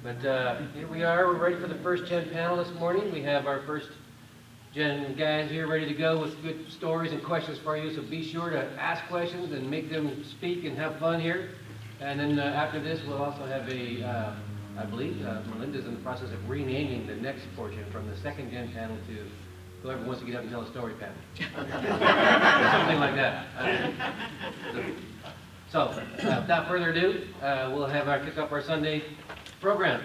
But here we are. We're ready for the first gen panel this morning. We have our first gen guys here ready to go with good stories and questions for you. So be sure to ask questions and make them speak and have fun here. And then after this, we'll also have a, I believe Melinda's in the process of renaming the next portion from the second gen panel to whoever wants to get up and tell a story panel. Something like that. So without further ado, we'll have our kick off our Sunday program.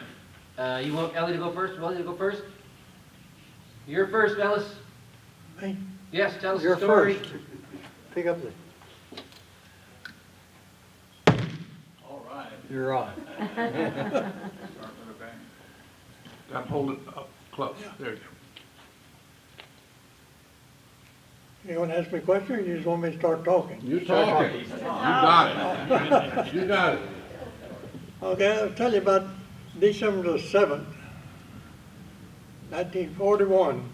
You want Ellie to go first? Willie to go first? You're first, Ellis. Me? Yes, tell us You're a story. first. Pick up the. All right. You're on. Start from the back. I'm holding up close. There you go. You want to ask me a question, or you just want me to start talking? You talking. You got it. You got it. Okay, I'll tell you about December the 7th, 1941.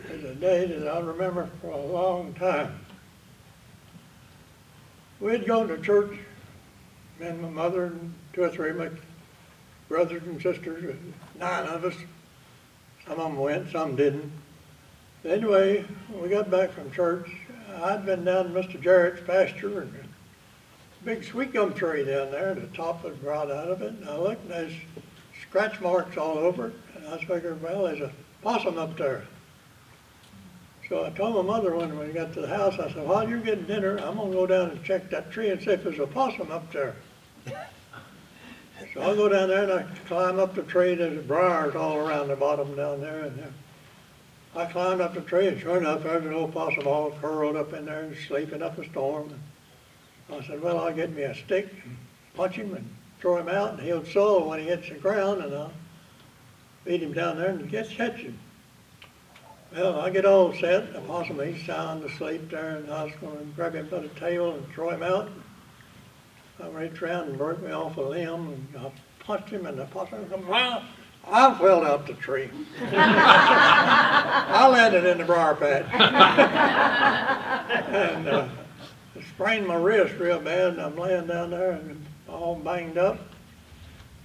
It's a day that I'll remember for a long time. We'd go to church, me and my mother and two or three of my brothers and sisters, 9 of us. Some of them went, some didn't. Anyway, when we got back from church, I'd been down to Mr. Jarrett's pasture, and a big sweet gum tree down there, the top was right out of it. And I looked, and there's scratch marks all over it, and I figured, well, there's a possum up there. So I told my mother when we got to the house, I said, while you're getting dinner, I'm going to go down and check that tree and see if there's a possum up there. So I go down there and I climb up the tree. There's briars all around the bottom down there. And I climbed up the tree, and sure enough, there's an old possum all curled up in there and sleeping up a storm. And I said, well, I'll get me a stick and punch him and throw him out, and he'll sulk when he hits the ground, and I'll beat him down there and catch him. Well, I get all set. The possum, he's sound asleep there, and I was going to grab him by the tail and throw him out. I reached around and broke me off a limb, and I punched him, and the possum come around. I fell out the tree. I landed in the briar patch. And sprained my wrist real bad, and I'm laying down there and all banged up.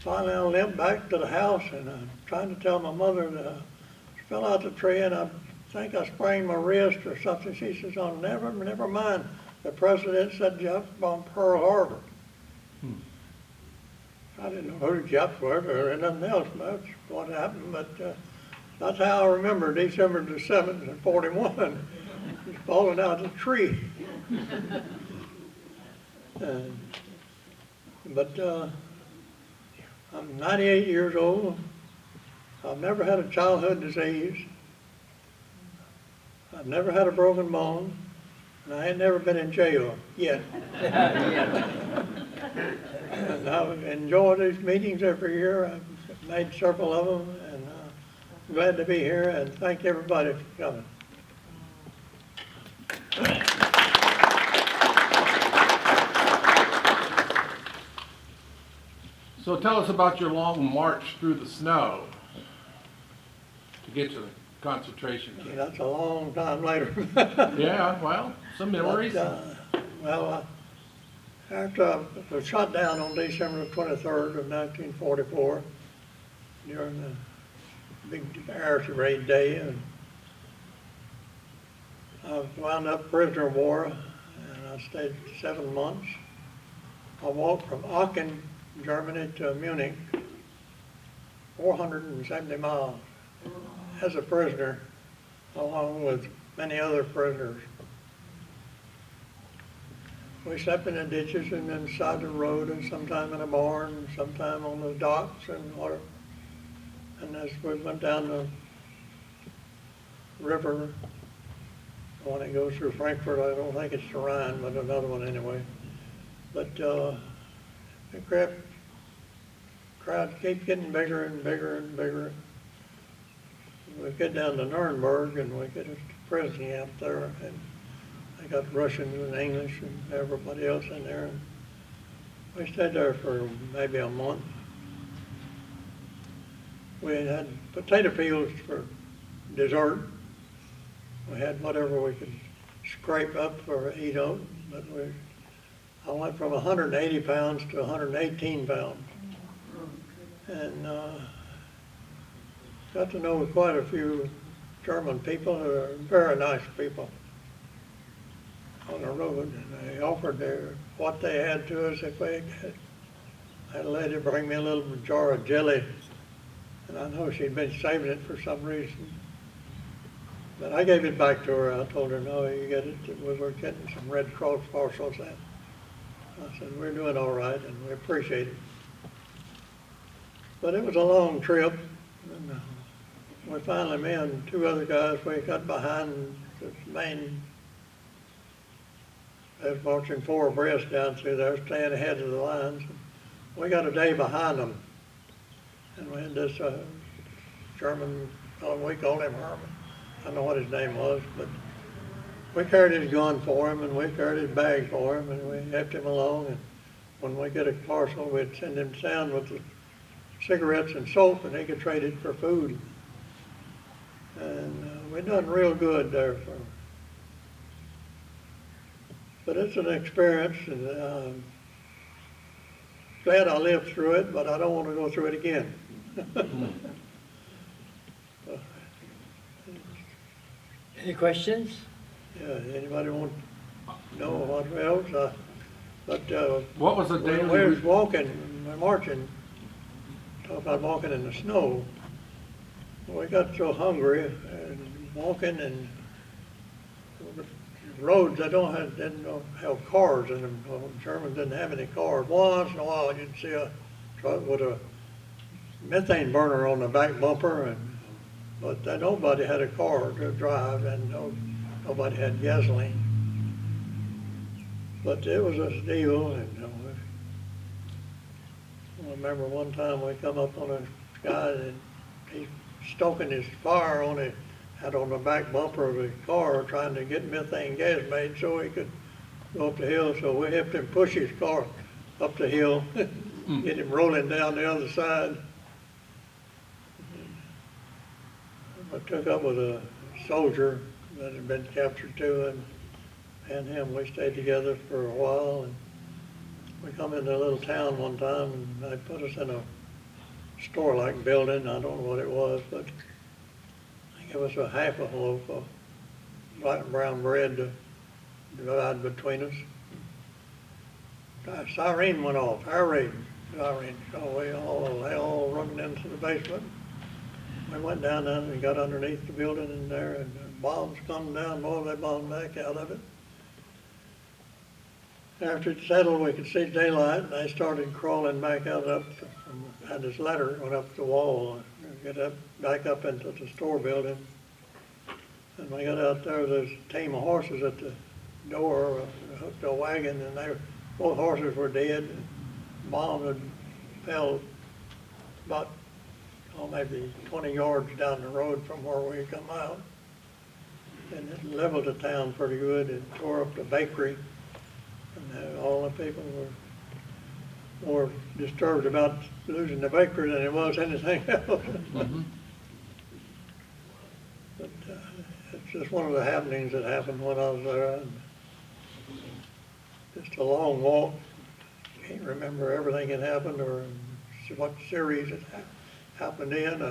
Finally, I limped back to the house, and I'm trying to tell my mother that I fell out the tree, and I think I sprained my wrist or something. She says, oh, never mind. The president said jump on Pearl Harbor. I didn't know who jumped for or nothing else much what happened, but that's how I remember December the 7th and 41, just falling out of the tree. But I'm 98 years old. I've never had a childhood disease. I've never had a broken bone, and I ain't never been in jail yet. And I've enjoyed these meetings every year. I've made several of them, and I'm glad to be here, and thank everybody for coming. So tell us about your long march through the snow to get to the concentration camp. That's a long time later. Yeah, well, some memories. After I was shot down on December 23rd of 1944 during the big air raid day, and I wound up prisoner of war, and I stayed 7 months. I walked from Aachen, Germany to Munich, 470 miles as a prisoner, along with many other prisoners. We slept in the ditches and inside the road, and sometime in a barn, and sometime on the docks and water. And as we went down the river, the one that goes through Frankfurt, I don't think it's the Rhine, but another one anyway. But the crowd keeps getting bigger and bigger and bigger. We get down to Nuremberg, and we get a prison camp there, and they got Russians and English and everybody else in there. And we stayed there for maybe a month. We had potato fields for dessert. We had whatever we could scrape up or eat on, but I went from 180 pounds to 118 pounds. and got to know quite a few German people who are very nice people on the road, and they offered what they had to us if we had a lady bring me a little jar of jelly, and I know she'd been saving it for some reason. But I gave it back to her. I told her, no, you get it. We were getting some Red Cross parcels in. I said, we're doing all right, and we appreciate it. But it was a long trip, and we finally, me and two other guys, we got behind this main. They was marching 4 abreast down through there, staying ahead of the lines. We got a day behind them, and we had this German fellow, we called him Herman. I don't know what his name was, but we carried his gun for him, and we carried his bag for him, and we helped him along. And when we get a parcel, we'd send him down with the cigarettes and soap, and he could trade it for food. And we done real good there for him. But it's an experience, and glad I lived through it, but I don't want to go through it again. Any questions? Yeah, anybody want to know what else? What was the when daily? we was walking, we're marching, talk about walking in the snow. We got so hungry and walking, and the roads they didn't have cars in them. The Germans didn't have any cars. Once in a while you'd see a truck with a methane burner on the back bumper, but nobody had a car to drive, and nobody had gasoline. But it was a deal, and I remember one time we come up on a guy, and he's stoking his fire on it, had on the back bumper of his car, trying to get methane gas made so he could go up the hill. So we helped him push his car up the hill, get him rolling down the other side. I took up with a soldier that had been captured too, and him, we stayed together for a while, and we come into a little town one time, and they put us in a store-like building. I don't know what it was, but they gave us a half a loaf of black and brown bread to divide between us. Siren went off, siren. So they all run into the basement. We went down there and got underneath the building in there, and the bombs come down, boy, they bombed back out of it. After it settled, we could see daylight, and they started crawling back out up, had this ladder, went up the wall, get up, back up into the store building. And we got out there, there's a team of horses at the door, hooked a wagon, and both horses were dead. And bomb had fell about maybe 20 yards down the road from where we come out. And it leveled the town pretty good. It tore up the bakery. And all the people were more disturbed about losing the bakery than it was anything else. Mm-hmm. But it's just one of the happenings that happened when I was there. And just a long walk. Can't remember everything that happened or what series it happened in.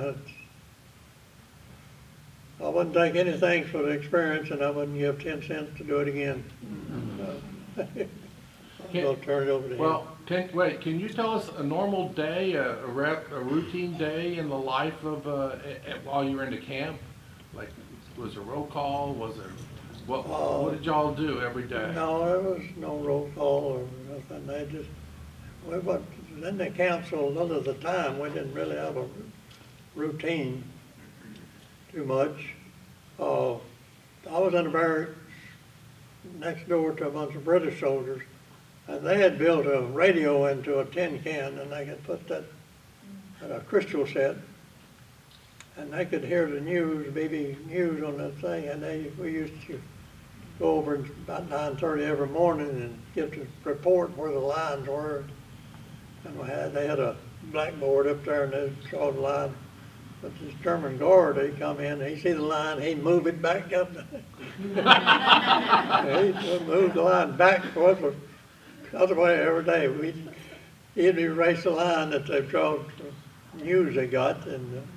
I wouldn't take anything for the experience, and I wouldn't give 10 cents to do it again. I'll turn it over to you. Well, can you tell us a normal day, a routine day in the life of, while you were in the camp? Like, was there roll call, what did y'all do every day? No, there was no roll call or nothing. They just, in the council, none of the time, we didn't really have a routine too much. I was in the barracks next door to a bunch of British soldiers, and they had built a radio into a tin can, and they had put that in a crystal set, and they could hear the news, BBC News on that thing, and we used to go over about 9:30 every morning and get the report where the lines were. And they had a blackboard up there, and they saw the line. But this German guard, he'd come in, he'd see the line, he'd move it back up. He'd move the line back the other way every day. He'd erase the line that they've drawn news they got, and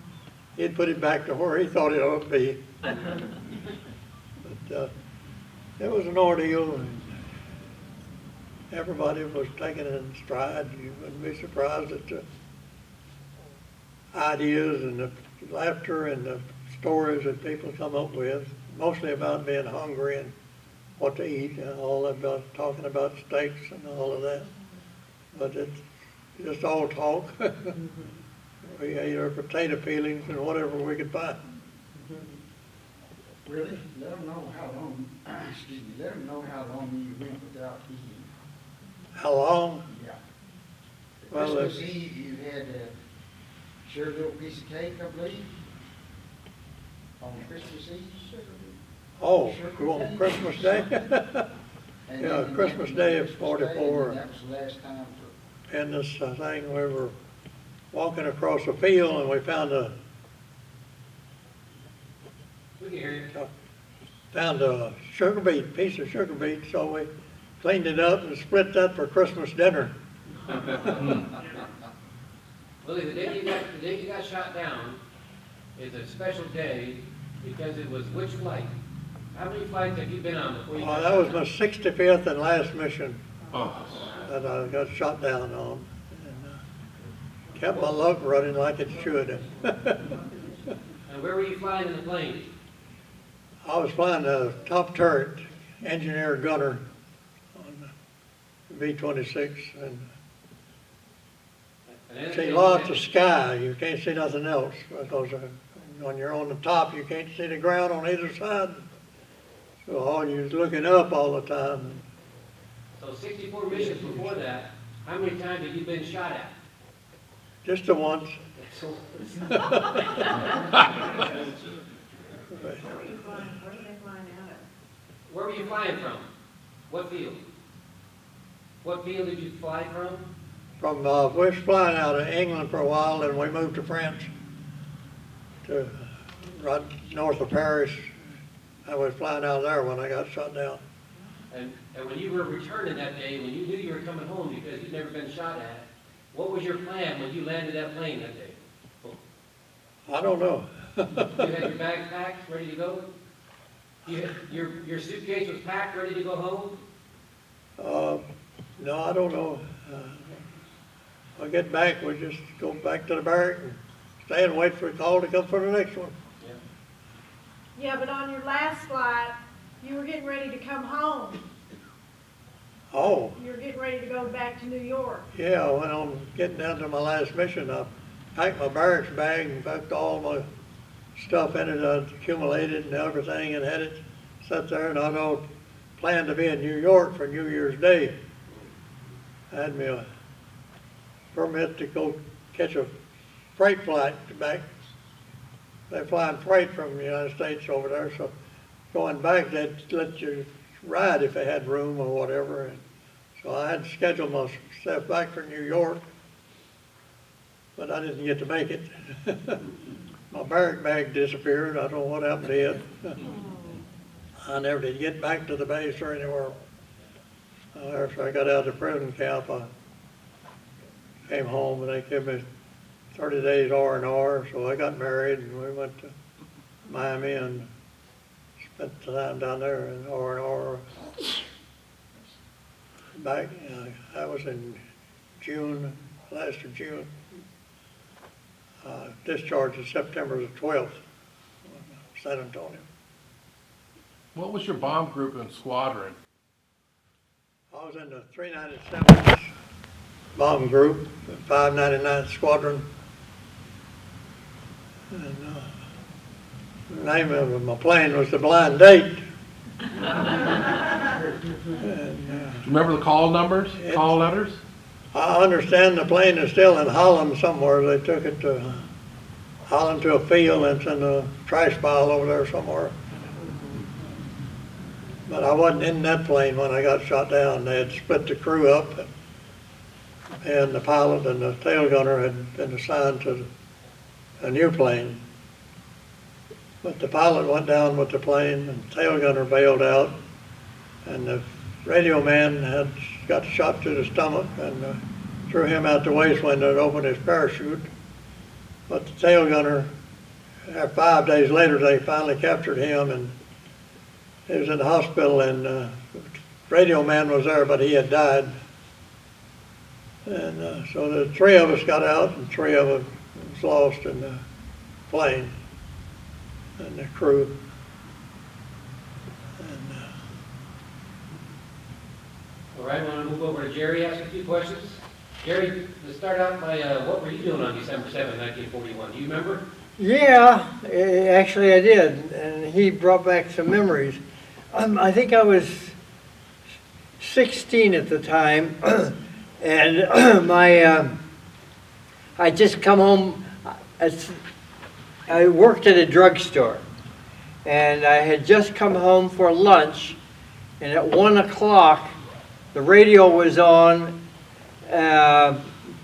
he'd put it back to where he thought it ought to be. But it was an ordeal, and everybody was taking it in stride. You wouldn't be surprised at the ideas and the laughter and the stories that people come up with, mostly about being hungry and what to eat, and all about talking about steaks and all of that. But it's just all talk. We ate our potato peelings and whatever we could find. Really? Let them know how long, excuse me, let them know how long you went without eating. How long? Yeah. Well, Christmas Eve, you had shared a little piece of cake, I believe, on Christmas Eve. Oh, Sugar on cake. Christmas Day? And Yeah, then Christmas Day of Christmas Day, and 44. that was the last time for, In this thing, we were walking across a field and we found a We can hear you. sugar beet, piece of sugar beet, so we cleaned it up and split that for Christmas dinner. Willie, the day you got shot down is a special day because it was which flight? How many flights have you been on before you got That shot was down? my 65th and last mission Oh, that I got shot down on. And kept my luck running like it should. And where were you flying in the plane? I was flying the top turret, engineer gunner on the B-26, and And see lots of sky. You can't see nothing else because when you're on the top, you can't see the ground on either side. So all you're looking up all the time. So 64 missions before that, how many times have you been shot at? Just the once. Where were you flying from? What field? What field did you fly from? We was flying out of England for a while, and we moved to France, to right north of Paris. I was flying out of there when I got shot down. And when you were returning that day, when you knew you were coming home because you'd never been shot at, what was your plan when you landed that plane that day? I don't know. You had your bags packed, ready to go? Your suitcase was packed, ready to go home? No, I don't know. When I get back, we just go back to the barrack and stay and wait for the call to come for the next one. Yeah, but on your last flight, you were getting ready to come home. Oh, You were getting ready to go back to New York. yeah, when I'm getting down to my last mission, I packed my barracks bag and packed all my stuff in it I'd accumulated and everything, and had it set there, and I'd all planned to be in New York for New Year's Day. I had me a permit to go catch a freight flight back. They're flying freight from the United States over there, so going back, they'd let you ride if they had room or whatever. And so I had scheduled myself back for New York, but I didn't get to make it. My barrack bag disappeared. I don't know what happened to it. I never did get back to the base or anywhere. After I got out of the prison camp, I came home and they gave me 30 days R&R, so I got married and we went to Miami and spent the time down there in R&R. Back, that was in June, last of June. Discharged in September the 12th, San Antonio. what was your bomb group and squadron? I was in the 397th bomb group, the 599th Squadron. And the name of my plane was the Blind Date. And, Do you remember the call numbers, call letters? I understand the plane is still in Holland somewhere. They took it to Holland to a field and it's in a trash pile over there somewhere. But I wasn't in that plane when I got shot down. They had split the crew up, and the pilot and the tail gunner had been assigned to a new plane. But the pilot went down with the plane and the tail gunner bailed out, and the radio man had got shot to the stomach and threw him out the waist window and opened his parachute. But the tail gunner, 5 days later, they finally captured him, and he was in the hospital, and radio man was there, but he had died. And so the 3 of us got out, and 3 of us was lost in the plane and the crew. And, All right, I want to move over to Jerry, ask a few questions. Jerry, to start out by, what were you doing on December 7th, 1941? Do you remember? Yeah, actually I did, and he brought back some memories. I think I was 16 at the time, and I just come home. I worked at a drugstore, and I had just come home for lunch, and at 1 o'clock, the radio was on,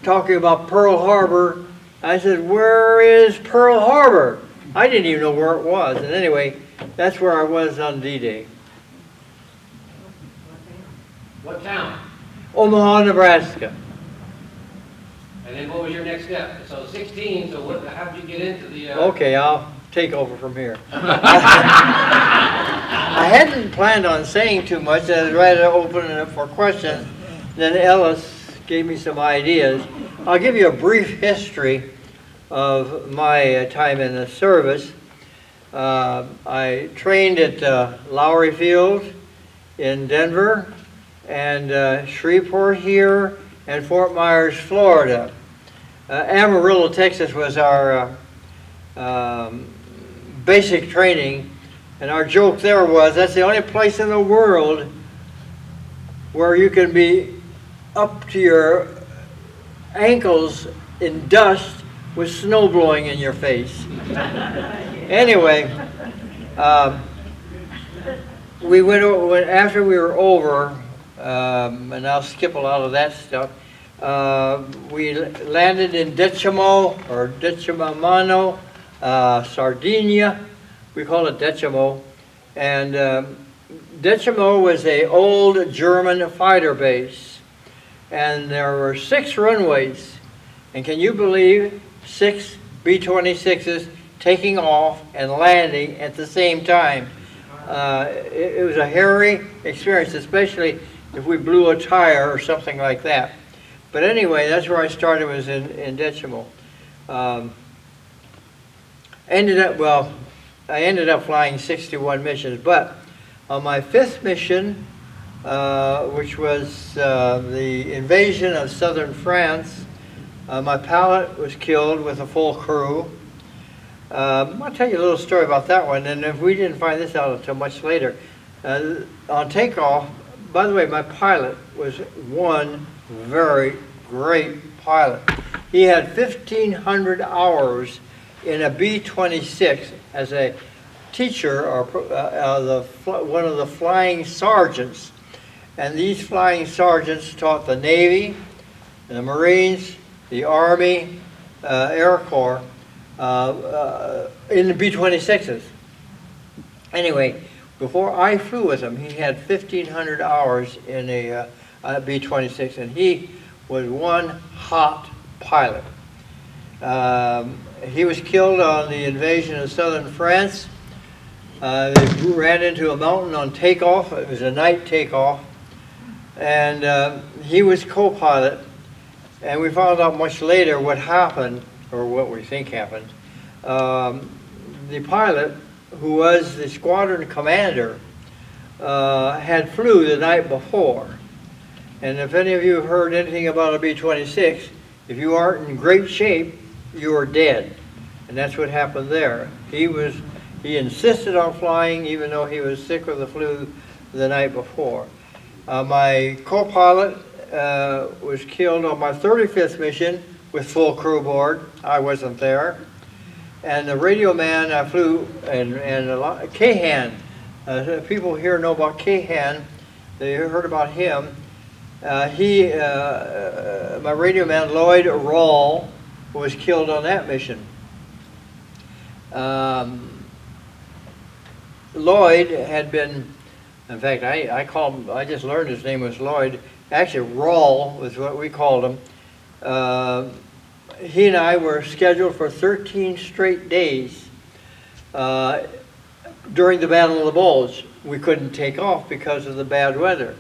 talking about Pearl Harbor. I said, "Where is Pearl Harbor?" I didn't even know where it was. And anyway, that's where I was on D-Day. What town? Omaha, Nebraska. And then what was your next step? So 16, so how did you get into the... Okay, I'll take over from here. I hadn't planned on saying too much. I was ready to open it up for questions. Then Ellis gave me some ideas. I'll give you a brief history of my time in the service. I trained at Lowry Field in Denver, and Shreveport here, and Fort Myers, Florida. Amarillo, Texas was our basic training, and our joke there was that's the only place in the world where you can be up to your ankles in dust with snow blowing in your face. Anyway, we went after we were over, and I'll skip a lot of that stuff. We landed in Decimo or Decimano, Sardinia. We call it Decimo, and Decimo was an old German fighter base, and there were 6 runways. And can you believe 6 B-26s taking off and landing at the same time? It was a hairy experience, especially if we blew a tire or something like that. But anyway, that's where I started, was in Decimo. I ended up flying 61 missions, but on my 5th mission, which was the invasion of southern France, my pilot was killed with a full crew. I'll tell you a little story about that one, and if we didn't find this out until much later. On takeoff, by the way, my pilot was one very great pilot. He had 1,500 hours in a B-26 as a teacher or one of the flying sergeants. And these flying sergeants taught the Navy, the Marines, the Army, Air Corps in the B-26s. Anyway, before I flew with him, he had 1,500 hours in a B-26, and he was one hot pilot. He was killed on the invasion of southern France. They ran into a mountain on takeoff. It was a night takeoff, and he was co-pilot. And we found out much later what happened, or what we think happened. The pilot, who was the squadron commander, had flew the night before. And if any of you have heard anything about a B-26, if you aren't in great shape, you are dead. And that's what happened there. He insisted on flying even though he was sick with the flu the night before. My co-pilot was killed on my 35th mission with full crew aboard. I wasn't there. And the radio man I flew, and a lot, Cahan, people here know about Cahan. They heard about him. My radio man, Lloyd Rawl, was killed on that mission. Lloyd had been, in fact, I call him, I just learned his name was Lloyd. Actually, Rawl was what we called him. he and I were scheduled for 13 straight days during the Battle of the Bulge. We couldn't take off because of the bad weather.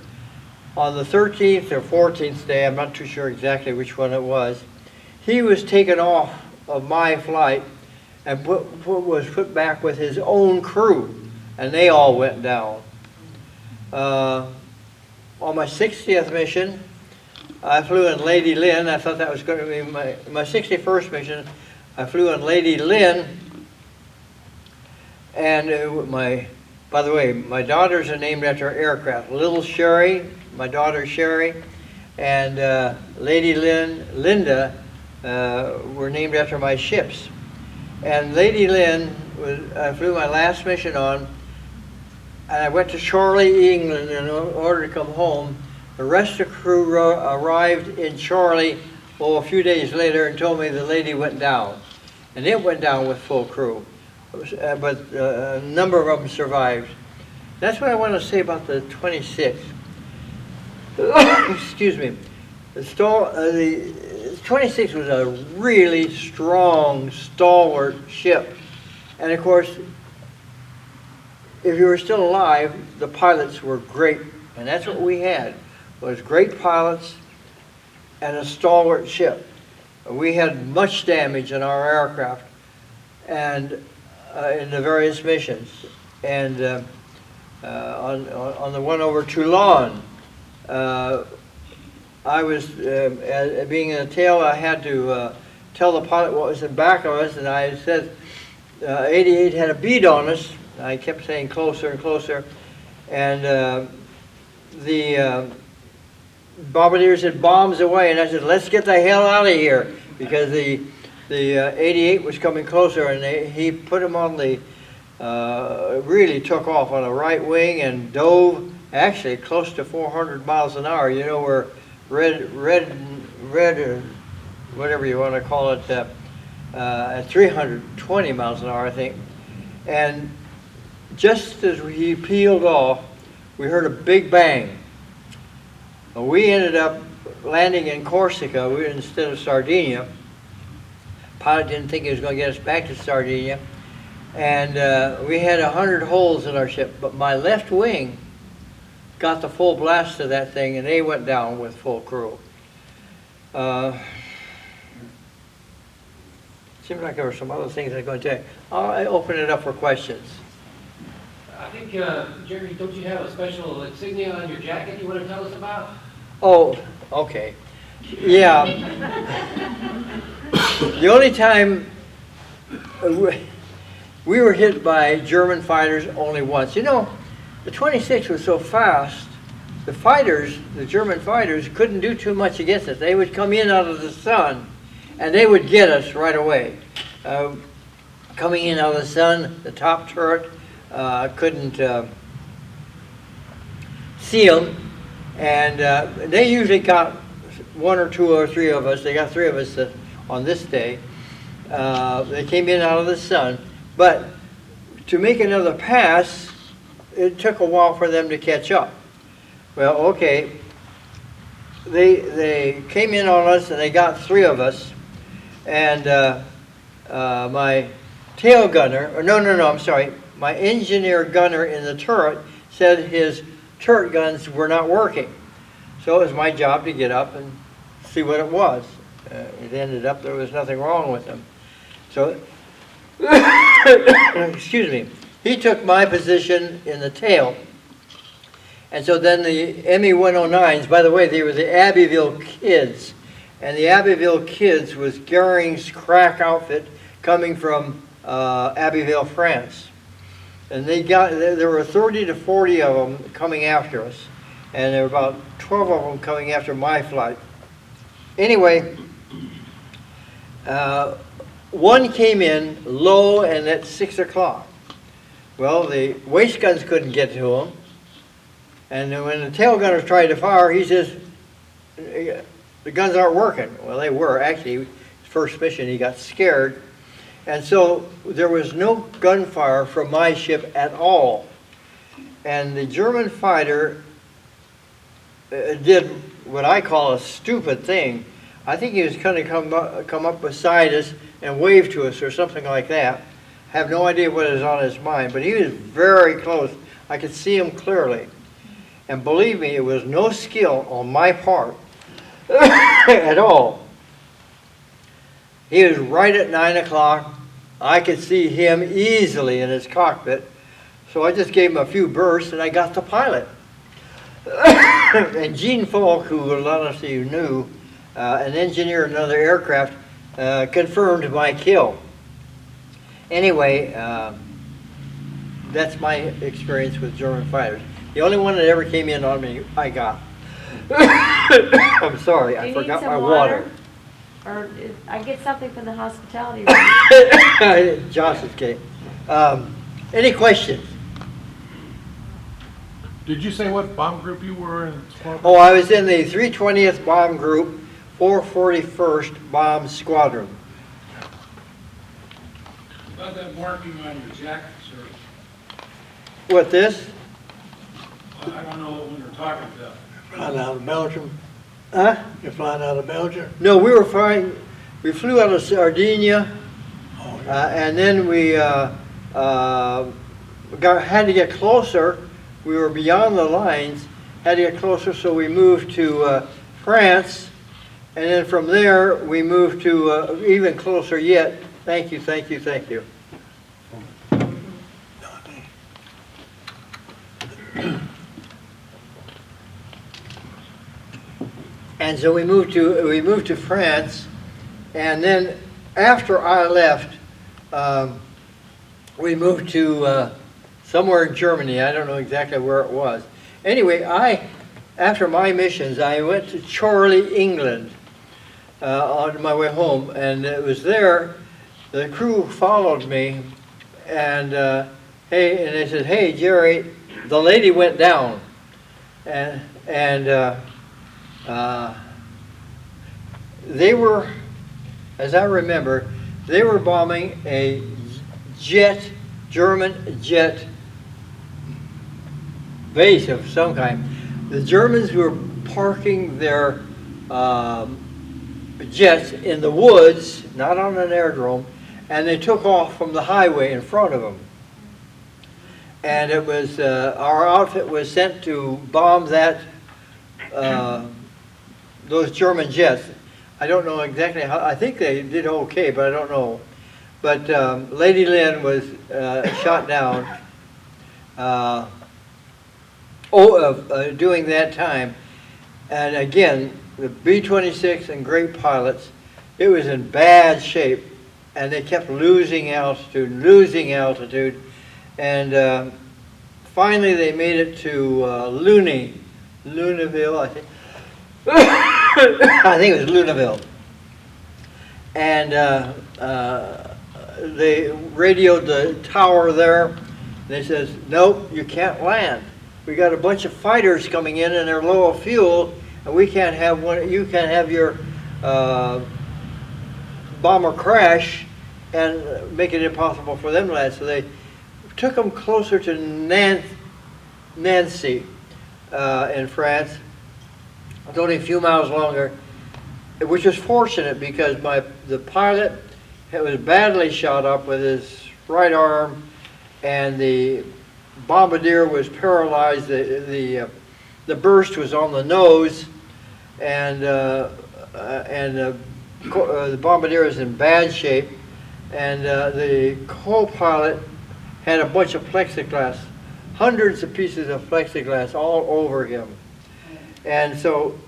On the 13th or 14th day, I'm not too sure exactly which one it was, he was taken off of my flight and was put back with his own crew, and they all went down. On my 60th mission, I flew in Lady Lynn. I thought that was going to be my 61st mission. I flew in Lady Lynn, and by the way, my daughters are named after aircraft. Little Sherry, my daughter Sherry, and Lady Linda were named after my ships. And Lady Lynn, I flew my last mission on, and I went to Charlie, England in order to come home. The rest of the crew arrived in Charlie a few days later and told me the lady went down. And it went down with full crew. But a number of them survived. That's what I want to say about the 26th. Excuse me. The 26th was a really strong, stalwart ship. And of course, if you were still alive, the pilots were great. And that's what we had, was great pilots and a stalwart ship. We had much damage in our aircraft and in the various missions. And on the one over Toulon, I was, being in the tail, I had to tell the pilot what was in back of us, and I said 88 had a bead on us. I kept saying closer and closer, and the bombardier said bombs away, and I said let's get the hell out of here, because the 88 was coming closer, and he put him on the, really took off on the right wing and dove actually close to 400 miles an hour. You know, where red, whatever you want to call it, at 320 miles an hour, I think. And just as he peeled off, we heard a big bang. We ended up landing in Corsica instead of Sardinia. Pilot didn't think he was going to get us back to Sardinia. And we had 100 holes in our ship, but my left wing got the full blast of that thing, and they went down with full crew. Seems like there were some other things I was going to tell you. I'll open it up for questions. I think, Jerry, don't you have a special insignia on your jacket you want to tell us about? Oh, okay. Yeah. The only time we were hit by German fighters only once. You know, the 26 was so fast, the German fighters couldn't do too much against us. They would come in out of the sun, and they would get us right away. Coming in out of the sun, the top turret couldn't see them, and they usually got one or two or three of us. They got three of us on this day. They came in out of the sun, but to make another pass, it took a while for them to catch up. Well, okay, they came in on us and they got three of us, and my tail gunner, or no, I'm sorry, my engineer gunner in the turret said his turret guns were not working. So it was my job to get up and see what it was. It ended up there was nothing wrong with them. So, excuse me, he took my position in the tail. And so then the ME-109s, by the way, they were the Abbeville Kids. And the Abbeville Kids was Goering's crack outfit coming from Abbeville, France. And there were 30 to 40 of them coming after us. And there were about 12 of them coming after my flight. Anyway, one came in low and at 6 o'clock. Well, the waist guns couldn't get to him. And when the tail gunners tried to fire, he says, the guns aren't working. Well, they were. Actually, his first mission, he got scared. And so there was no gunfire from my ship at all. And the German fighter did what I call a stupid thing. I think he was going to come up beside us and wave to us or something like that. Have no idea what is on his mind, but he was very close. I could see him clearly. And believe me, it was no skill on my part at all. He was right at 9 o'clock. I could see him easily in his cockpit. So I just gave him a few bursts and I got the pilot. And Gene Falk, who a lot of you knew, an engineer in another aircraft, confirmed my kill. Anyway, that's my experience with German fighters. The only one that ever came in on me, I got. I'm sorry, Do I you forgot need my some water. Or I get something from the hospitality room. Josh's came. Any questions? Did you say what bomb group you were in? Oh, I was in the 320th Bomb Group, 441st Bomb Squadron. About that marking on your jacket, sir, What, this? I don't know when you're talking about. Flying out of Belgium. Huh? You're flying out of Belgium? No, we were flying, we flew out of Sardinia, Oh, yeah. and then we had to get closer. We were beyond the lines, had to get closer, so we moved to France, and then from there, we moved to even closer yet. Thank you, thank you, thank you. And so we moved to France, and then after I left, we moved to somewhere in Germany. I don't know exactly where it was. Anyway, after my missions, I went to Chorley, England, on my way home, and it was there. The crew followed me, and they said, "Hey, Jerry, the lady went down," and they were, as I remember, they were bombing a German jet base of some kind. The Germans were parking their jets in the woods, not on an aerodrome, and they took off from the highway in front of them. And it was, our outfit was sent to bomb those German jets. I don't know exactly how, I think they did okay, but I don't know. But Lady Lynn was shot down during that time. And again, the B-26 and great pilots, it was in bad shape. And they kept losing altitude. And finally they made it to Luneville, I think. I think it was Luneville. And they radioed the tower there. They says, "Nope, you can't land. We got a bunch of fighters coming in and they're low of fuel, and we can't have one. You can't have your bomber crash and make it impossible for them to land." So they took them closer to Nancy in France. It's only a few miles longer, which was fortunate because the pilot was badly shot up with his right arm, and the bombardier was paralyzed. The burst was on the nose, and the bombardier was in bad shape, and the co-pilot had a bunch of plexiglass, hundreds of pieces of plexiglass all over him. And so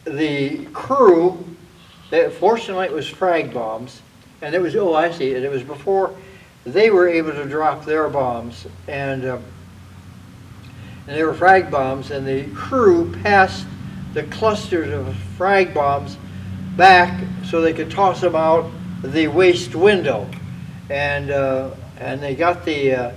the crew, fortunately it was frag bombs, and it was, oh I see, and it was before they were able to drop their bombs, and they were frag bombs, and the crew passed the clusters of frag bombs back so they could toss them out the waist window, and they got the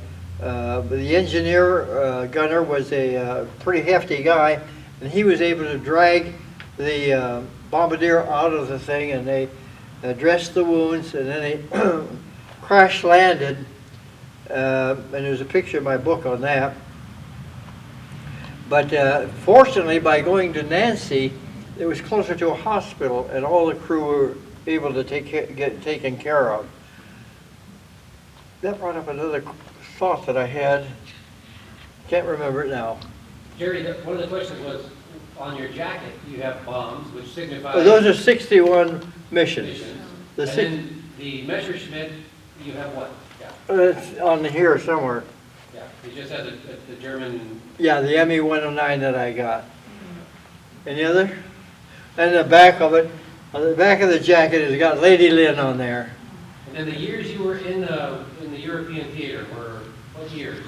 engineer gunner was a pretty hefty guy, and he was able to drag the bombardier out of the thing, and they dressed the wounds, and then they crash landed, and there's a picture in my book on that. But fortunately, by going to Nancy, it was closer to a hospital, and all the crew were able to get taken care of. That brought up another thought that I had. Can't remember it now. Jerry, one of the questions was, on your jacket, you have bombs, which signify Those are 61 missions. missions. The And six- then the Messerschmitt, you have what? Yeah, It's on here somewhere. yeah. It just has the German, Yeah, the ME-109 that I got. Any other? And the back of it, on the back of the jacket, has got Lady Lynn on there. and then the years you were in the European theater were, what years?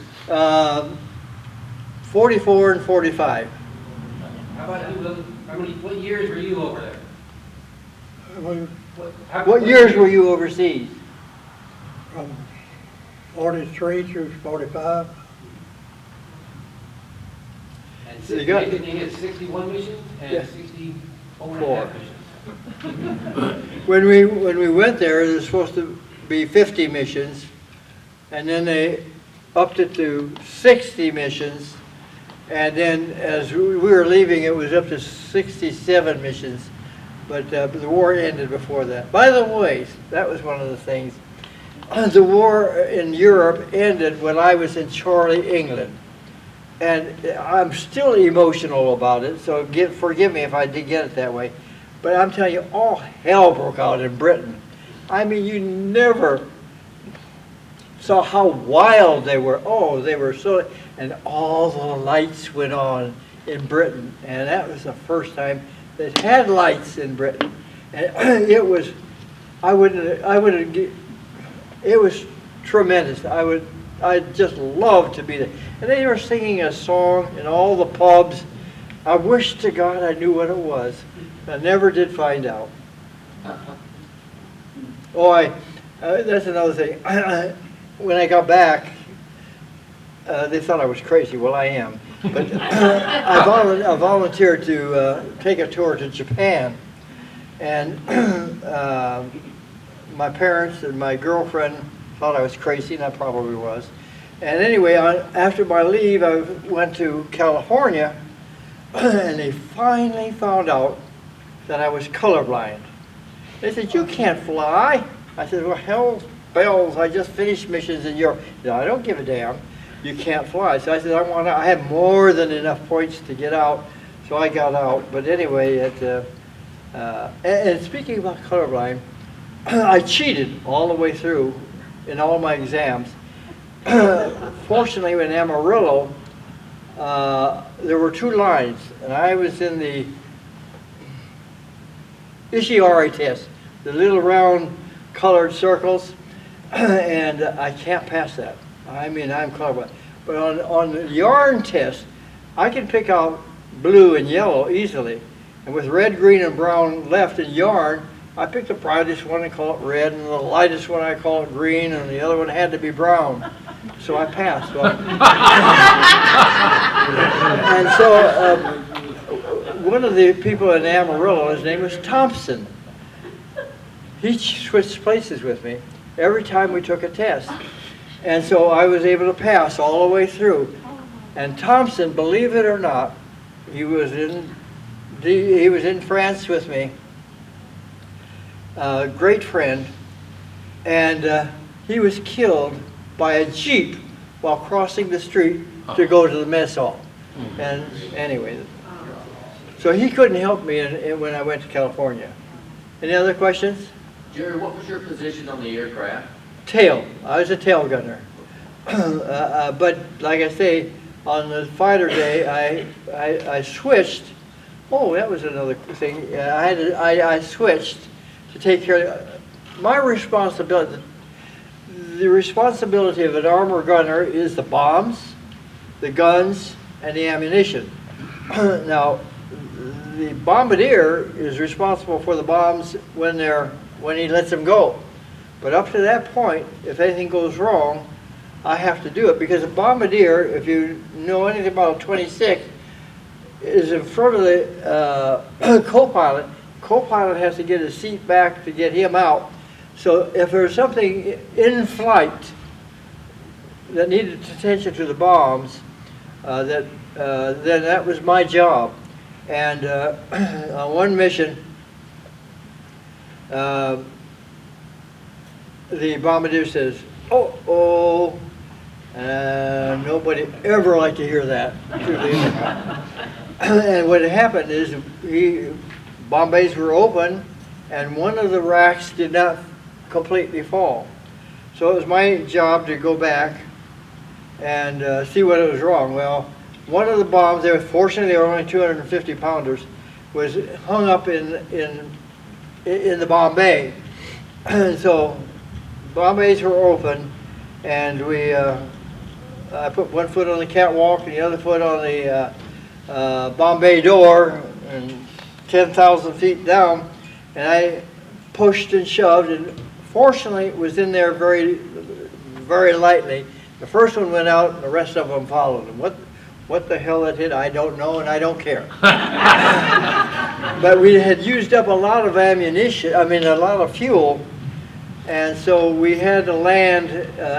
44 and 45. How about you, Will? What years were you over there? What years were you overseas? From 43 through 45. And So you got- you had 61 missions and Yes. 64 and a Four. half missions. When we went there, there was supposed to be 50 missions, and then they upped it to 60 missions, and then as we were leaving, it was up to 67 missions, but the war ended before that. By the way, that was one of the things. The war in Europe ended when I was in Charlie, England. And I'm still emotional about it, so forgive me if I did get it that way. But I'm telling you, all hell broke out in Britain. I mean, you never saw how wild they were. Oh, they were so, and all the lights went on in Britain. And that was the first time they had lights in Britain. And it was, it was tremendous. I'd just love to be there. And they were singing a song in all the pubs. I wish to God I knew what it was. I never did find out. Oh, that's another thing. When I got back, they thought I was crazy. Well, I am. But I volunteered to take a tour to Japan. And my parents and my girlfriend thought I was crazy, and I probably was. And anyway, after my leave, I went to California, and they finally found out that I was colorblind. They said, "You can't fly." I said, "Well, hell bells, I just finished missions in Europe." They said, "I don't give a damn. You can't fly." So I said, I had more than enough points to get out, so I got out. But anyway, and speaking about colorblind, I cheated all the way through in all my exams. Fortunately, in Amarillo, there were 2 lines, and I was in the Ishihara test, the little round colored circles, and I can't pass that. I mean, I'm colorblind. But on the yarn test, I can pick out blue and yellow easily. And with red, green, and brown left in yarn, I picked the brightest one and call it red, and the lightest one I call it green, and the other one had to be brown. So I passed. Well, and so one of the people in Amarillo, his name was Thompson. He switched places with me every time we took a test. And so I was able to pass all the way through. And Thompson, believe it or not, he was in France with me. Great friend, and he was killed by a Jeep while crossing the street to go to the mess hall. And anyway, so he couldn't help me when I went to California. Any other questions? Jerry, what was your position on the aircraft? Tail. I was a tail gunner. But like I say, on the fighter day, I switched. Oh, that was another thing. I switched to take care of my responsibility. The responsibility of an armor gunner is the bombs, the guns, and the ammunition. Now, the bombardier is responsible for the bombs when he lets them go. But up to that point, if anything goes wrong, I have to do it, because a bombardier, if you know anything about a 26, is in front of the co-pilot. Co-pilot has to get his seat back to get him out. So if there's something in flight that needed attention to the bombs, then that was my job. And on one mission, the bombardier says, "Oh, nobody ever liked to hear that." And what had happened is Bombays were open, and one of the racks did not completely fall. So it was my job to go back and see what was wrong. Well, one of the bombs, fortunately they were only 250 pounders, was hung up in the bomb bay. And so bomb bays were open, and I put one foot on the catwalk and the other foot on the bomb bay door, and 10,000 feet down, and I pushed and shoved, and fortunately it was in there very, very lightly. The first one went out, and the rest of them followed. And what the hell it hit, I don't know, and I don't care. But we had used up a lot of ammunition, a lot of fuel, and so we had to land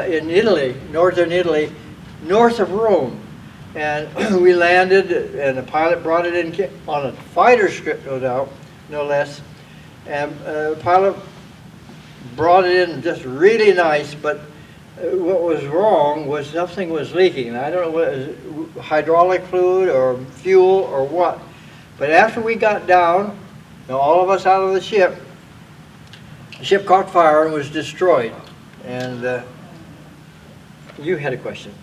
in Italy, northern Italy, north of Rome. And we landed, and the pilot brought it in on a fighter script, no doubt, no less. And the pilot brought it in just really nice, but what was wrong was something was leaking. And I don't know what it was, hydraulic fluid or fuel or what. But after we got down, all of us out of the ship caught fire and was destroyed. And you had a question.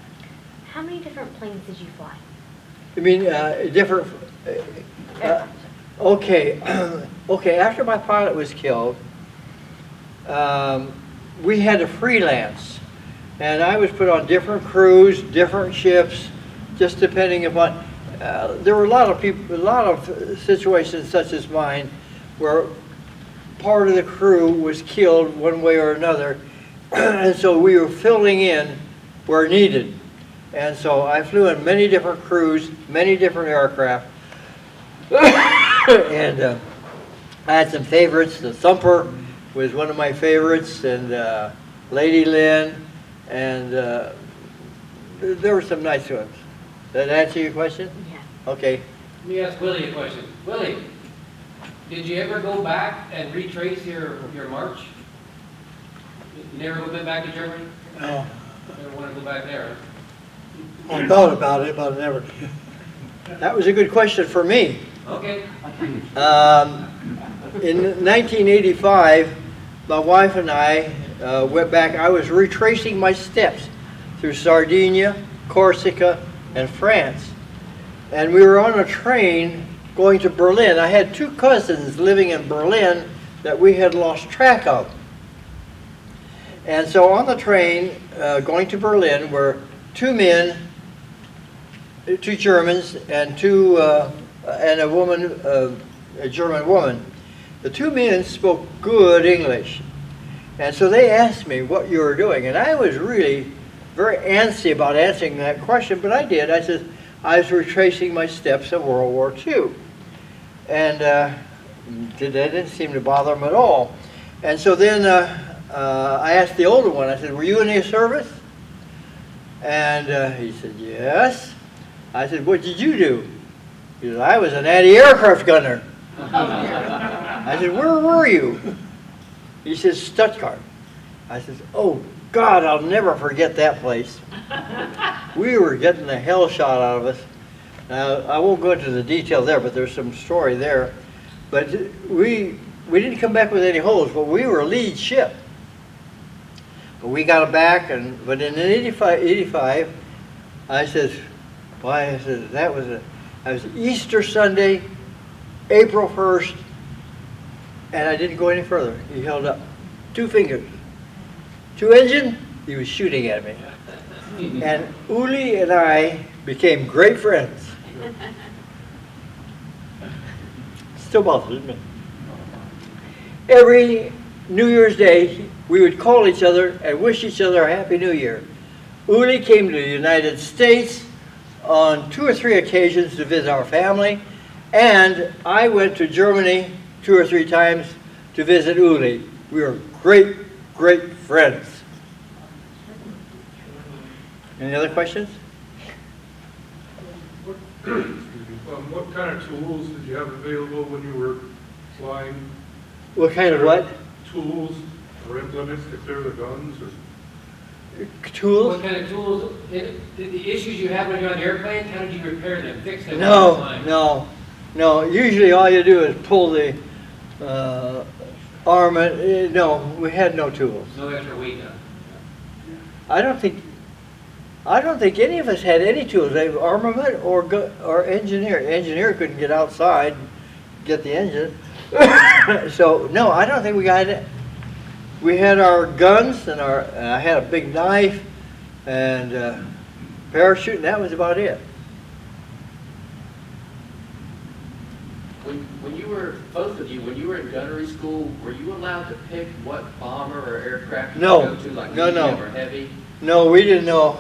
How many different planes did you fly? You mean different? Okay. Okay. After my pilot was killed, we had to freelance, and I was put on different crews, different ships, just depending upon. There were a lot of people, a lot of situations such as mine, where part of the crew was killed one way or another, and so we were filling in where needed. And so I flew in many different crews, many different aircraft, and I had some favorites. The Thumper was one of my favorites, and Lady Lynn, and there were some nice ones. Does that answer your question? Yeah. Okay. Let me ask Willie a question. Willie, did you ever go back and retrace your march? You never been back to Germany? No, Never want to go back there? I thought about it, but I never did. That was a good question for me. Okay. In 1985, my wife and I went back. I was retracing my steps through Sardinia, Corsica, and France. And we were on a train going to Berlin. I had two cousins living in Berlin that we had lost track of. And so on the train going to Berlin were two men, two Germans, and a woman, a German woman. The two men spoke good English. And so they asked me what you were doing. And I was really very antsy about answering that question, but I did. I said, I was retracing my steps of World War II. And that didn't seem to bother him at all. And so then I asked the older one, I said, were you in the service? And he said, yes. I said, what did you do? He said, I was an anti-aircraft gunner. I said, where were you? He says, Stuttgart. I said, oh God, I'll never forget that place. We were getting the hell shot out of us. Now, I won't go into the detail there, but there's some story there. But we didn't come back with any holes, but we were a lead ship. But we got it back, but in 85, I says, why? I said, that was Easter Sunday, April 1st, and I didn't go any further. He held up two fingers. Two engine, he was shooting at me. And Uli and I became great friends. Still bothers me. Every New Year's Day, we would call each other and wish each other a Happy New Year. Uli came to the United States on 2 or 3 occasions to visit our family, and I went to Germany 2 or 3 times to visit Uli. We were great, great friends. Any other questions? Well, What kind of tools did you have available when you were flying? What kind of what? Tools or implements to clear the guns or? Tools? What kind of tools, the issues you had when you're on the airplane, how did you repair them, fix them? No. Usually all you do is pull the armament. No, we had no tools. No extra weight on. I don't think any of us had any tools. They were armament or engineer. Engineer couldn't get outside, get the engine. So no, I don't think we got it. We had our guns and I had a big knife and parachute, and that was about it. When you were, both of you, when you were in gunnery school, were you allowed to pick what bomber or aircraft you No. would go to, like No. medium or heavy? No, we didn't know.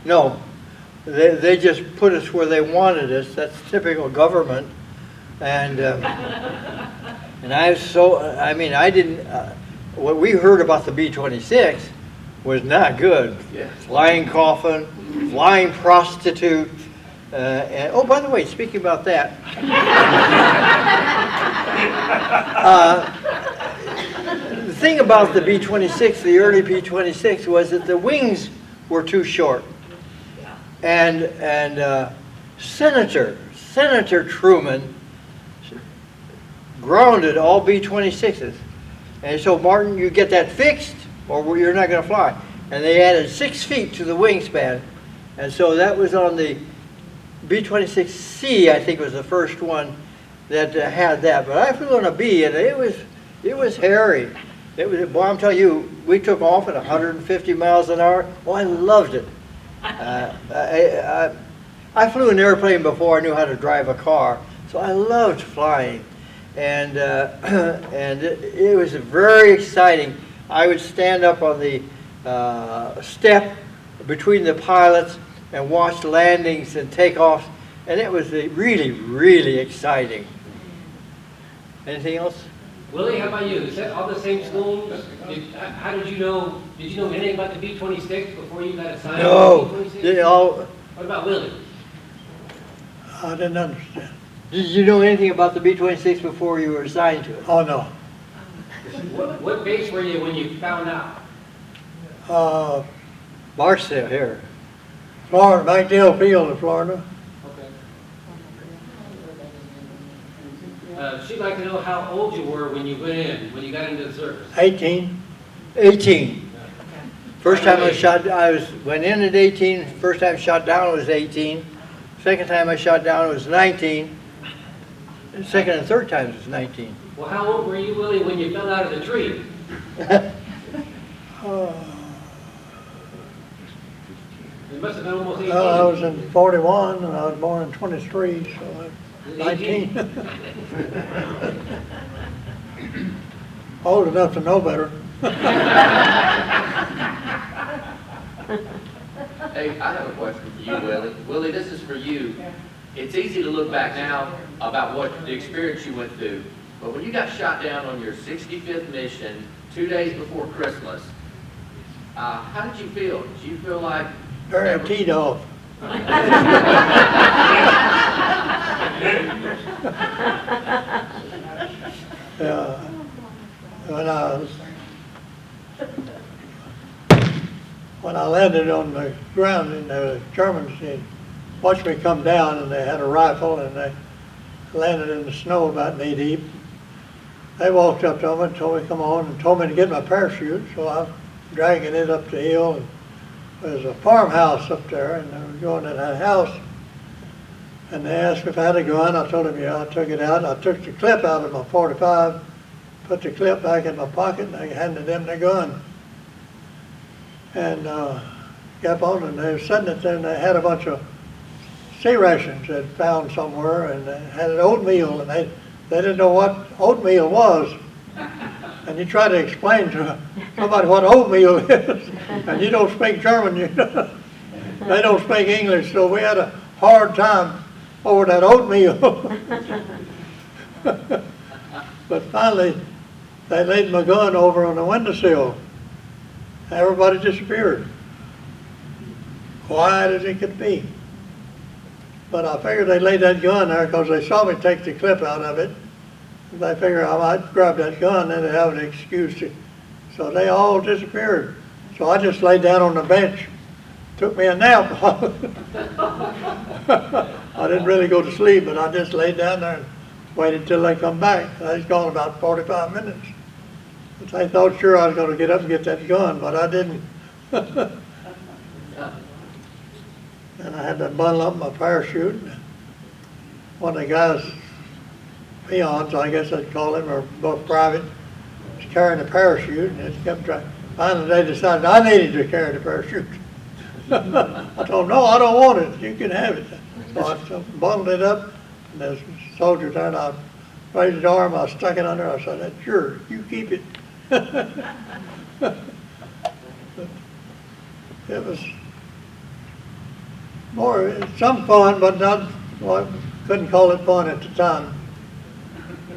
No, they just put us where they wanted us. That's typical government. And I didn't. What we heard about the B-26 was not good. Yeah. Flying coffin, flying prostitute. And oh, by the way, speaking about that. The thing about the B-26, the early B-26, was that the wings were too short. And Senator Truman grounded all B-26s. And so, Martin, you get that fixed or you're not going to fly. And they added 6 feet to the wingspan. And so that was on the B-26C, I think was the first one that had that. But I flew on a B, and it was hairy. Boy, I'm telling you, we took off at 150 miles an hour. Oh, I loved it. I flew an airplane before I knew how to drive a car, so I loved flying. And it was very exciting. I would stand up on the step between the pilots and watch landings and takeoffs, and it was really, really exciting. Anything else? Willie, how about you? Is that all the same schools? How did you know anything about the B-26 before you got assigned to No. the B-26? They all, What about Willie? I didn't understand. did you know anything about the B-26 before you were assigned to it? Oh, no. What base were you when you found out? Barstow here. Florida, McDill Field in Florida. She'd like to know how old you were when you went in, when you got into the service. 18. 18. First time I went in at 18. First time shot down was 18. Second time I shot down was 19. And second and third times was 19. Well, how old were you, Willie, when you fell out of the tree? You must have been almost 18. I was in 41, and I was born in 23, so I'm 19. Old enough to know better. Hey, I have a question for you, Willie. Willie, this is for you. It's easy to look back now about what the experience you went through, but when you got shot down on your 65th mission 2 days before Christmas, how did you feel? Did you feel like... Very teed off. Yeah. When I landed on the ground, and the Germans watched me come down, and they had a rifle, and they landed in the snow about knee deep. They walked up to me and told me to come on, and told me to get my parachute, so I was dragging it up the hill. And there's a farmhouse up there, and I was going to that house. And they asked if I had a gun. I told them, yeah. I took it out. I took the clip out of my 45, put the clip back in my pocket, and I handed them the gun. And kept on, and they were sitting it there, and they had a bunch of sea rations they'd found somewhere, and they had an oatmeal, and they didn't know what oatmeal was. And you try to explain to somebody what oatmeal is, and you don't speak German, they don't speak English, so we had a hard time over that oatmeal. But finally, they laid my gun over on the windowsill. Everybody disappeared. Quiet as it could be. But I figured they laid that gun there because they saw me take the clip out of it. They figured I might grab that gun and they'd have an excuse to. So they all disappeared. So I just laid down on the bench, took me a nap. I didn't really go to sleep, but I just laid down there and waited till they come back. They was gone about 45 minutes. But they thought sure I was going to get up and get that gun, but I didn't. And I had to bundle up my parachute. One of the guys, peons, I guess I'd call him, or both private, was carrying a parachute, and it kept trying. Finally, they decided I needed to carry the parachute. I told them, no, I don't want it. You can have it. So I bundled it up, and the soldier turned out, raised his arm, I stuck it under. I said, sure, you keep it. It was more, some fun, but not, well, I couldn't call it fun at the time.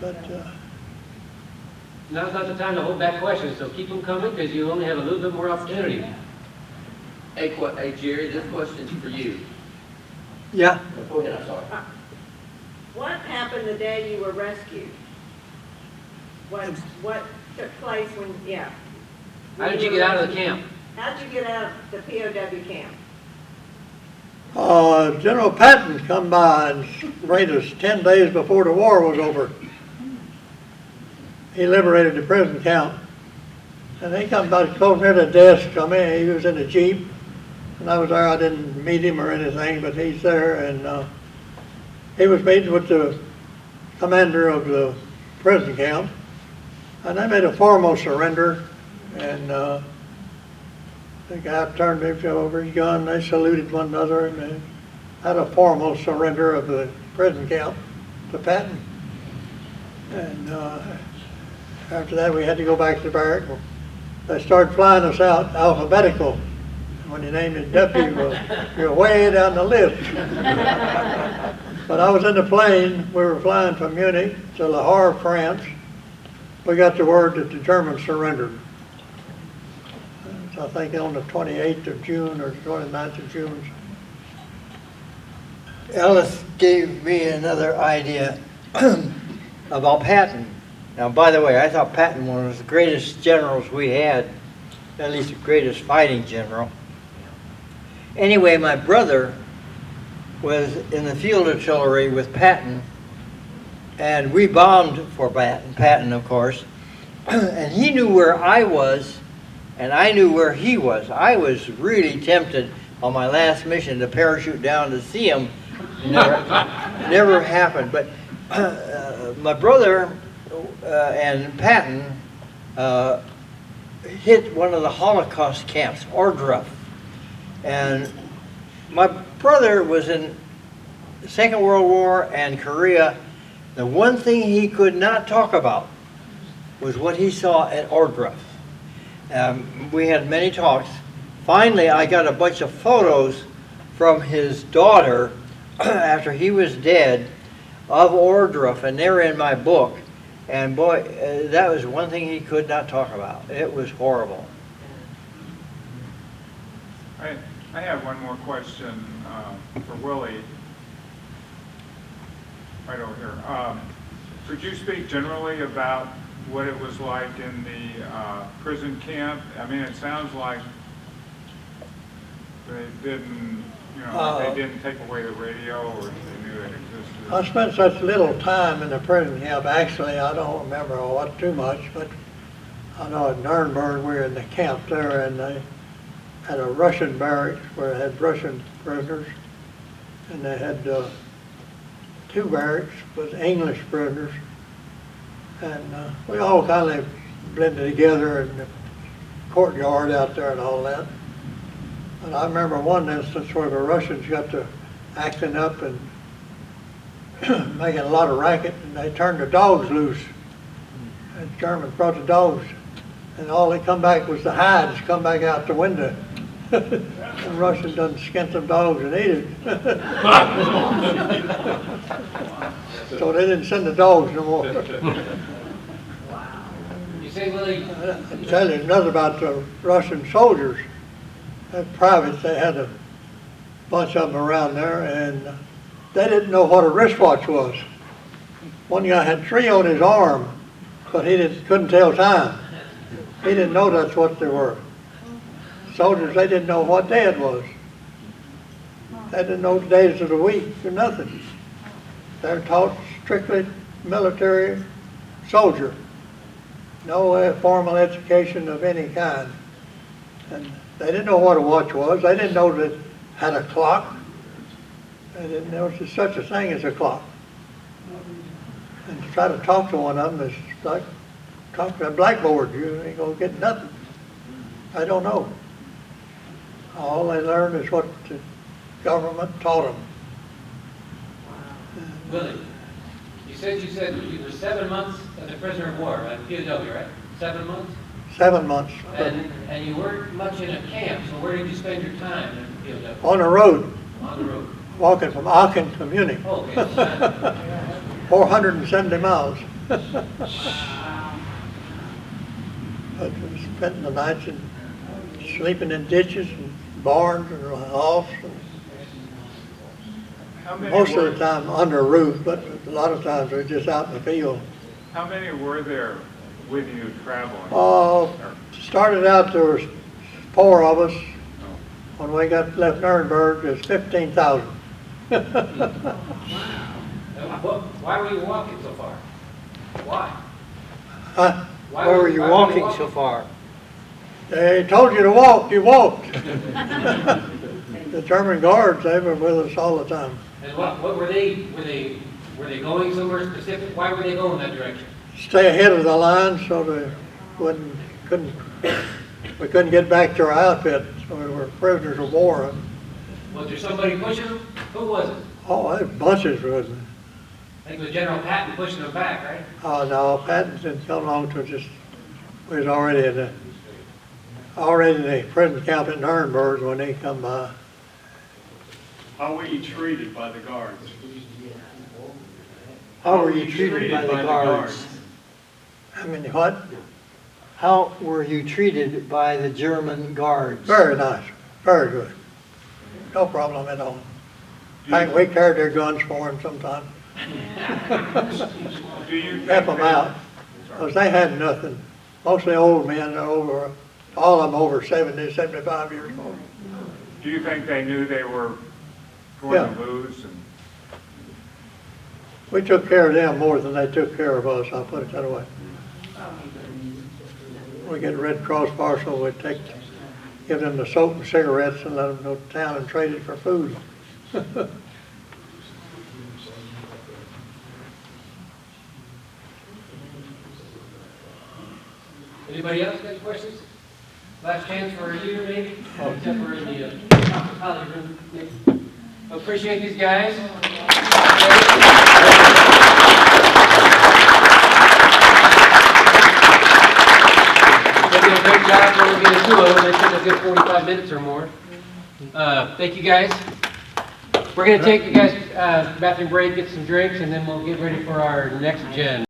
But, Now's not the time to hold back questions, so keep them coming, because you only have a little bit more opportunity. Hey, Jerry, this question's for you. Yeah. Go ahead, I'm sorry. What happened the day you were rescued? What took place when, yeah? How did you get out of the camp? How'd you get out of the POW camp? General Patton come by and raided us 10 days before the war was over. He liberated the prison camp. And he come by close near the desk. I mean, he was in a Jeep. And I was there. I didn't meet him or anything, but he's there. And he was meeting with the commander of the prison camp. And they made a formal surrender. And the guy turned over his gun. They saluted one another, and they had a formal surrender of the prison camp to Patton. And after that, we had to go back to the barrack. They started flying us out alphabetical. When you named it deputy, well, you're way down the list. But I was in the plane. We were flying from Munich to Le Havre, France. We got the word that the Germans surrendered. I think on the 28th of June or 29th of June. Ellis gave me another idea about Patton. Now, by the way, I thought Patton was the greatest generals we had, at least the greatest fighting general. Anyway, my brother was in the field artillery with Patton, and we bombed for Patton, of course, and he knew where I was, and I knew where he was. I was really tempted on my last mission to parachute down to see him. Never happened. But my brother and Patton hit one of the Holocaust camps, Ordruff. And my brother was in the Second World War and Korea. The one thing he could not talk about was what he saw at Ordruff. We had many talks. Finally, I got a bunch of photos from his daughter after he was dead of Ordruff, and they're in my book. And boy, that was one thing he could not talk about. It was horrible. I have one more question for Willie. Right over here. Could you speak generally about what it was like in the prison camp? I mean, it sounds like they didn't, they didn't take away the radio, or they knew it existed. I spent such little time in the prison camp. Actually, I don't remember what too much, but I know at Nuremberg we were in the camp there, and they had a Russian barracks where they had Russian prisoners, and they had 2 barracks with English prisoners. And we all kind of blended together in the courtyard out there and all that. But I remember one instance where the Russians got to acting up and making a lot of racket, and they turned the dogs loose. And the Germans brought the dogs, and all they come back was the hides come back out the window. The Russians done skinned them dogs and ate it. So they didn't send the dogs no more. You say, Willie? I'll tell you another about the Russian soldiers. Privates, they had a bunch of them around there, and they didn't know what a wristwatch was. One guy had 3 on his arm, but couldn't tell time. He didn't know that's what they were. Soldiers, they didn't know what day it was. They didn't know the days of the week or nothing. They're taught strictly military soldier. No formal education of any kind. And they didn't know what a watch was. They didn't know that it had a clock. They didn't know there's such a thing as a clock. And to try to talk to one of them is like talking to a blackboard. You ain't gonna get nothing. I don't know. All they learned is what the government taught them. Willie, you said you were 7 months as a prisoner of war at POW, right? 7 months? 7 months. And you weren't much in a camp, so where did you spend your time in POW? On the road, On the road. walking from Aachen to Munich. Oh, okay. 470 miles. But we spent the nights in sleeping in ditches and barns and lofts. How many Most of were- the time under a roof, but a lot of times we're just out in the field. How many were there with you traveling? Started out, there was 4 of us. When we got left Nuremberg, there's 15,000. Why were you walking so far? Why? Huh? Why Where were you why walking so far? They told you to walk, you walked. The German guards, they were with us all the time. And what were they going somewhere specific? Why were they going that direction? Stay ahead of the line so they we couldn't get back to our outfit, so we were prisoners of war. Was there somebody pushing them? Who was it? Oh, there's bunches with me. I think it was General Patton pushing them back, right? Oh, no, Patton didn't come along till just, we was already in the prison camp at Nuremberg when they come by. How were you treated by the guards? How were you treated by the guards? I mean, what? How were you treated by the German guards? Very nice, very good. No problem at all. In fact, we carried their guns for them sometimes. Do you Help think them out, because they had nothing. Mostly old men, all of them over 70, 75 years old. Do you think they knew they were going Yeah. to lose? And We took care of them more than they took care of us, I'll put it that way. We get a Red Cross parcel, we'd give them the soap and cigarettes and let them go to town and trade it for food. Anybody else got any questions? Last chance for you, maybe? Except for in the hospitality room. Appreciate these guys. They did a great job for only getting 2 of them. They took a good 45 minutes or more. Thank you, guys. We're going to take you guys bathroom break, get some drinks, and then we'll get ready for our next gen.